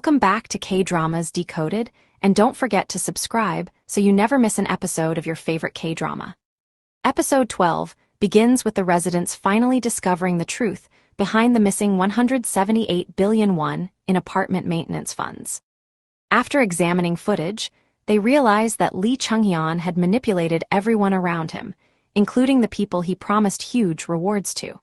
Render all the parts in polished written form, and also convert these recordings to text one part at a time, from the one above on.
Welcome back to Kdramas Decoded, and don't forget to subscribe so you never miss an episode of your favorite K-drama. Episode 12 begins with the residents finally discovering the truth behind the missing 178 billion won in apartment maintenance funds. After examining footage, they realize that Lie Chongian had manipulated everyone around him, including the people he promised huge rewards to.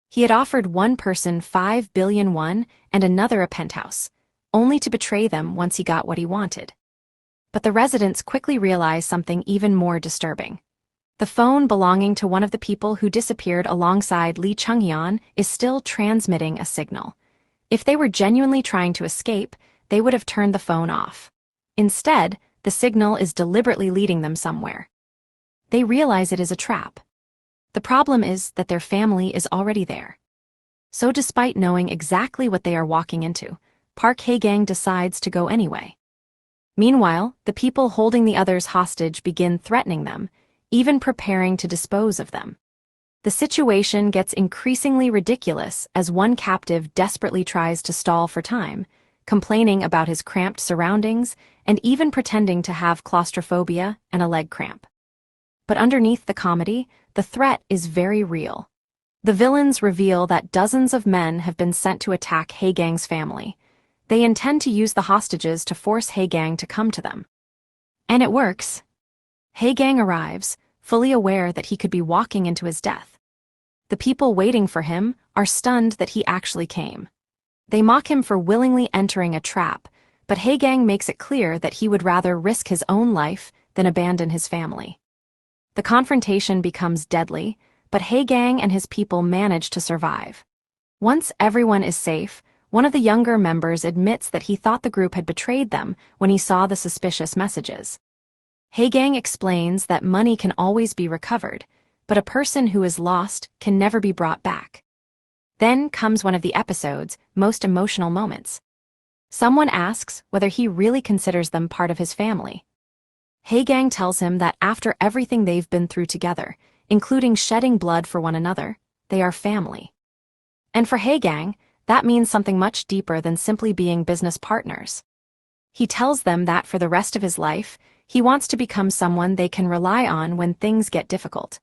He had offered one person 5 billion won and another a penthouse, only to betray them once he got what he wanted. But the residents quickly realize something even more disturbing. The phone belonging to one of the people who disappeared alongside Lie Chongian is still transmitting a signal. If they were genuinely trying to escape, they would have turned the phone off. Instead, the signal is deliberately leading them somewhere. They realize it is a trap. The problem is that their family is already there. So despite knowing exactly what they are walking into, Park Hae-gang decides to go anyway. Meanwhile, the people holding the others hostage begin threatening them, even preparing to dispose of them. The situation gets increasingly ridiculous as one captive desperately tries to stall for time, complaining about his cramped surroundings and even pretending to have claustrophobia and a leg cramp. But underneath the comedy, the threat is very real. The villains reveal that dozens of men have been sent to attack Hae-gang's family. They intend to use the hostages to force Hae-gang to come to them. And it works. Hae-gang arrives, fully aware that he could be walking into his death. The people waiting for him are stunned that he actually came. They mock him for willingly entering a trap, but Hae-gang makes it clear that he would rather risk his own life than abandon his family. The confrontation becomes deadly, but Hae-gang and his people manage to survive. Once everyone is safe, one of the younger members admits that he thought the group had betrayed them when he saw the suspicious messages. Hae-gang explains that money can always be recovered, but a person who is lost can never be brought back. Then comes one of the episode's most emotional moments. Someone asks whether he really considers them part of his family. Hae-gang tells him that after everything they've been through together, including shedding blood for one another, they are family. And for Hae-gang, that means something much deeper than simply being business partners. He tells them that for the rest of his life, he wants to become someone they can rely on when things get difficult.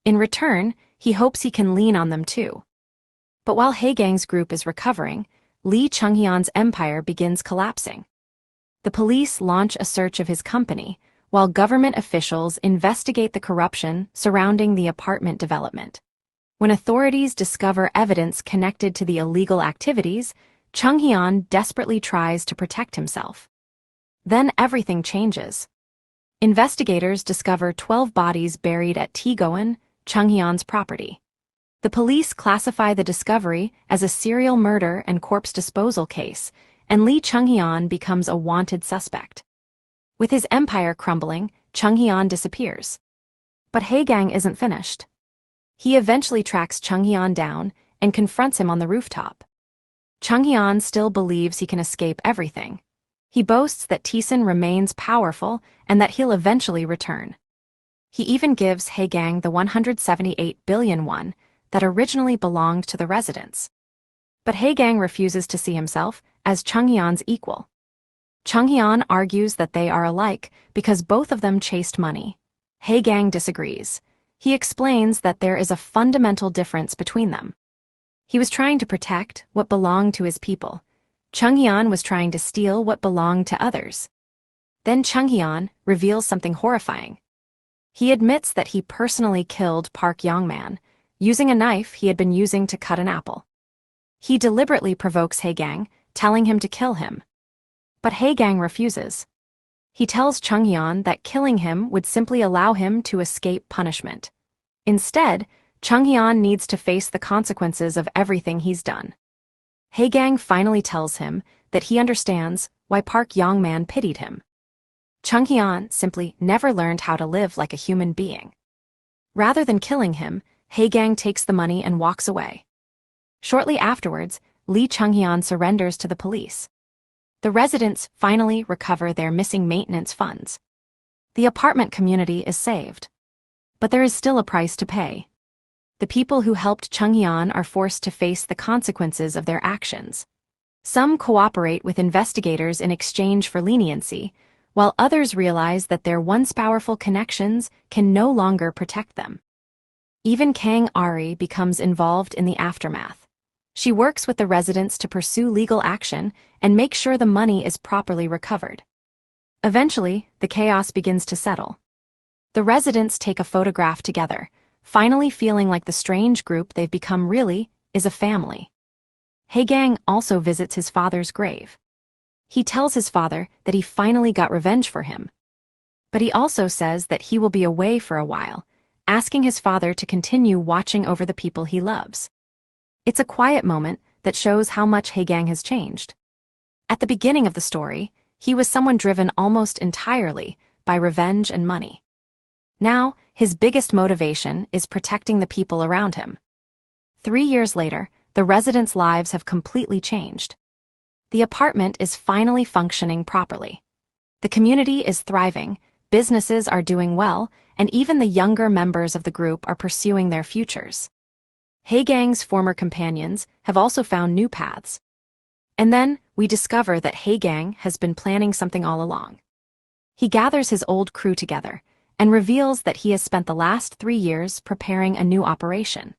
In return, he hopes he can lean on them too. But while Hae-gang's group is recovering, Lie Chongian's empire begins collapsing. The police launch a search of his company, while government officials investigate the corruption surrounding the apartment development. When authorities discover evidence connected to the illegal activities, Chongian desperately tries to protect himself. Then everything changes. Investigators discover 12 bodies buried at Tgoen, Chongian's property. The police classify the discovery as a serial murder and corpse disposal case, and Lie Chongian becomes a wanted suspect. With his empire crumbling, Chongian disappears. But Hae-gang isn't finished. He eventually tracks Chongian down and confronts him on the rooftop. Chongian still believes he can escape everything. He boasts that Tsun remains powerful and that he'll eventually return. He even gives Hae-gang the 178 billion won that originally belonged to the residents. But Hae-gang refuses to see himself as Chongian's equal. Chongian argues that they are alike because both of them chased money. Hae-gang disagrees. He explains that there is a fundamental difference between them. He was trying to protect what belonged to his people. Chongian was trying to steal what belonged to others. Then Chongian reveals something horrifying. He admits that he personally killed Park Yongman, using a knife he had been using to cut an apple. He deliberately provokes Hae-gang, telling him to kill him. But Hae-gang refuses. He tells Chongian that killing him would simply allow him to escape punishment. Instead, Chongian needs to face the consequences of everything he's done. Hae-gang finally tells him that he understands why Park Yongman pitied him. Chongian simply never learned how to live like a human being. Rather than killing him, Hae-gang takes the money and walks away. Shortly afterwards, Lie Chongian surrenders to the police. The residents finally recover their missing maintenance funds. The apartment community is saved. But there is still a price to pay. The people who helped Chongian are forced to face the consequences of their actions. Some cooperate with investigators in exchange for leniency, while others realize that their once powerful connections can no longer protect them. Even Kang Ari becomes involved in the aftermath. She works with the residents to pursue legal action and make sure the money is properly recovered. Eventually, the chaos begins to settle. The residents take a photograph together, finally feeling like the strange group they've become really is a family. Haegang also visits his father's grave. He tells his father that he finally got revenge for him. But he also says that he will be away for a while, asking his father to continue watching over the people he loves. It's a quiet moment that shows how much Haegang has changed. At the beginning of the story, he was someone driven almost entirely by revenge and money. Now, his biggest motivation is protecting the people around him. 3 years later, the residents' lives have completely changed. The apartment is finally functioning properly. The community is thriving, businesses are doing well, and even the younger members of the group are pursuing their futures. Haegang's former companions have also found new paths. And then, we discover that Haegang has been planning something all along. He gathers his old crew together and reveals that he has spent the last 3 years preparing a new operation.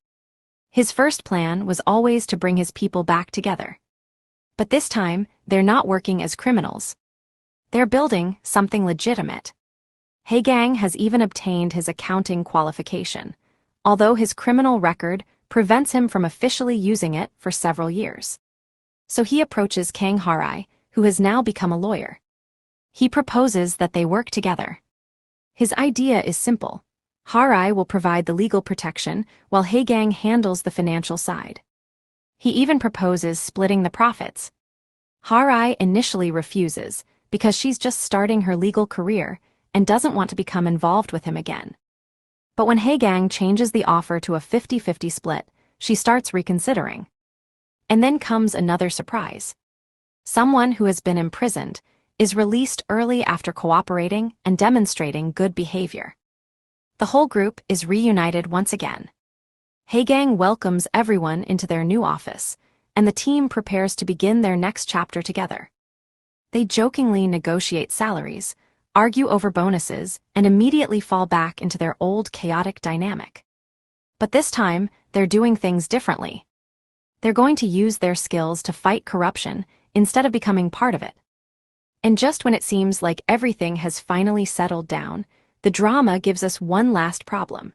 His first plan was always to bring his people back together. But this time, they're not working as criminals. They're building something legitimate. Haegang has even obtained his accounting qualification, although his criminal record prevents him from officially using it for several years. So he approaches Kang Harai, who has now become a lawyer. He proposes that they work together. His idea is simple. Harai will provide the legal protection while Haegang handles the financial side. He even proposes splitting the profits. Harai initially refuses because she's just starting her legal career and doesn't want to become involved with him again. But when Haegang changes the offer to a 50-50 split, she starts reconsidering. And then comes another surprise. Someone who has been imprisoned is released early after cooperating and demonstrating good behavior. The whole group is reunited once again. Haegang welcomes everyone into their new office, and the team prepares to begin their next chapter together. They jokingly negotiate salaries, argue over bonuses, and immediately fall back into their old chaotic dynamic. But this time, they're doing things differently. They're going to use their skills to fight corruption instead of becoming part of it. And just when it seems like everything has finally settled down, the drama gives us one last problem.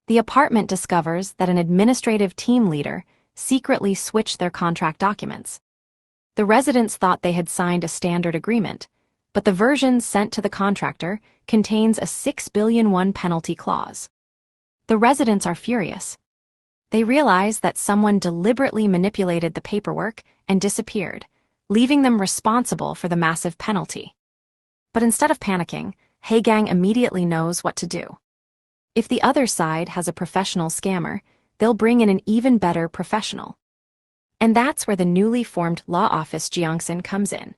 The apartment discovers that an administrative team leader secretly switched their contract documents. The residents thought they had signed a standard agreement, but the version sent to the contractor contains a 6 billion won penalty clause. The residents are furious. They realize that someone deliberately manipulated the paperwork and disappeared, leaving them responsible for the massive penalty. But instead of panicking, Haegang immediately knows what to do. If the other side has a professional scammer, they'll bring in an even better professional. And that's where the newly formed law office Jeongsan comes in.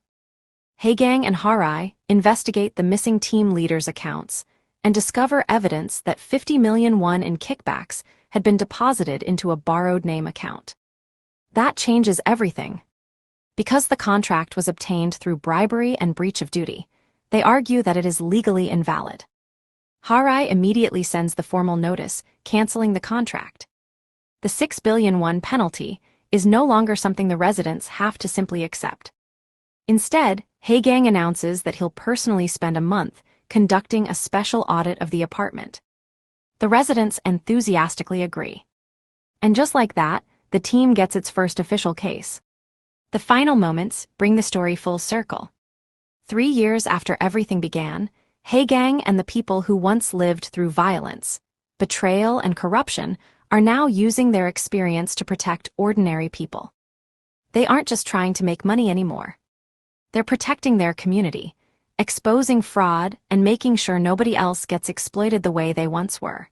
Haegang and Harai investigate the missing team leader's accounts and discover evidence that 50 million won in kickbacks had been deposited into a borrowed name account. That changes everything. Because the contract was obtained through bribery and breach of duty, they argue that it is legally invalid. Harai immediately sends the formal notice, canceling the contract. The 6 billion won penalty is no longer something the residents have to simply accept. Instead, Haegang announces that he'll personally spend a month conducting a special audit of the apartment. The residents enthusiastically agree. And just like that, the team gets its first official case. The final moments bring the story full circle. 3 years after everything began, Haegang and the people who once lived through violence, betrayal, and corruption are now using their experience to protect ordinary people. They aren't just trying to make money anymore. They're protecting their community, exposing fraud, and making sure nobody else gets exploited the way they once were.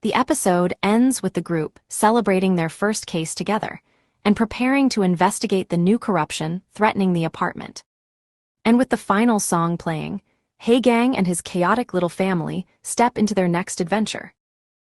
The episode ends with the group celebrating their first case together and preparing to investigate the new corruption threatening the apartment. And with the final song playing, Haegang and his chaotic little family step into their next adventure.